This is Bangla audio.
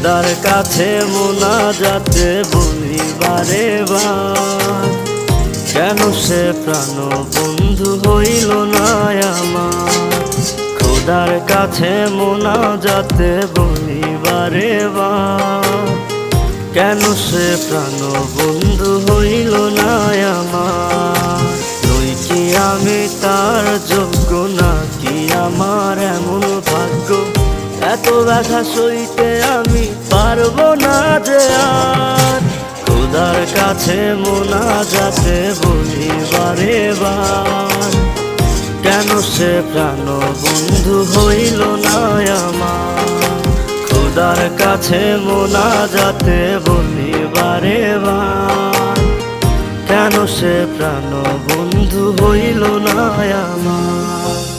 খোদার কাছে মোনাজাতে বলি বারে বার, কেন সে প্রাণ বন্ধু হইল না আমার। খোদার কাছে মোনাজাতে বলি বারে বার, কেন সে প্রাণ বন্ধু হইল না আমার। নই কি আমি তার যোগ্য, নাকি আমার এমন ভাগ্য, এত ব্যথা সইতে আমি পারবো না যে আর। খোদার কাছে মোনাজাতে বলি বারে বার, কেন সে প্রাণ বন্ধু হইল না আমার। খোদার কাছে মোনাজাতে বলি বারে বার, কেন সে প্রাণ বন্ধু হইল না আমার।